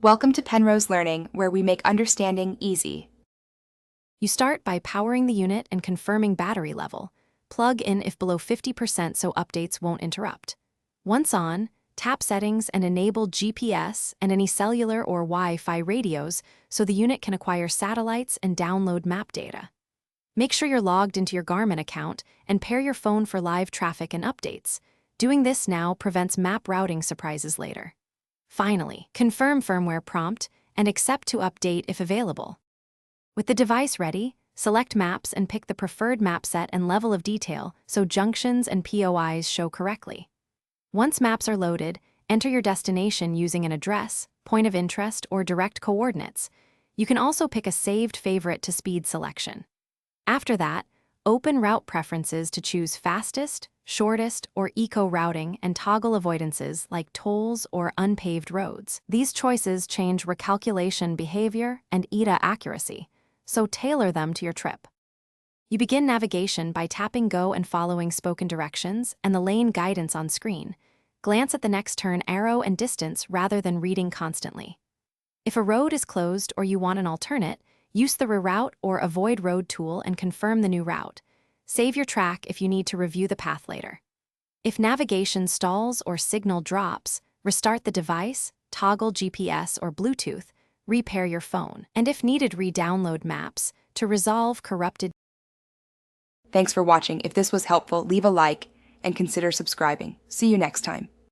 Welcome to Penrose Learning, where we make understanding easy. You start by powering the unit and confirming battery level. Plug in if below 50% so updates won't interrupt. Once on, tap Settings and enable GPS and any cellular or Wi-Fi radios so the unit can acquire satellites and download map data. Make sure you're logged into your Garmin account and pair your phone for live traffic and updates. Doing this now prevents map routing surprises later. Finally, confirm firmware prompt and accept to update if available. With the device ready, select Maps and pick the preferred map set and level of detail so junctions and POIs show correctly. Once maps are loaded, enter your destination using an address, point of interest, or direct coordinates. You can also pick a saved favorite to speed selection. After that, open Route Preferences to choose fastest, shortest, or eco routing and toggle avoidances like tolls or unpaved roads. These choices change recalculation behavior and ETA accuracy, so tailor them to your trip. You begin navigation by tapping Go and following spoken directions and the lane guidance on screen. Glance at the next turn arrow and distance rather than reading constantly. If a road is closed or you want an alternate, use the Reroute or Avoid Road tool and confirm the new route. Save your track if you need to review the path later. If navigation stalls or signal drops, restart the device, toggle GPS or Bluetooth, repair your phone, and if needed, re-download maps to resolve corrupted. Thanks for watching. If this was helpful, leave a like and consider subscribing. See you next time.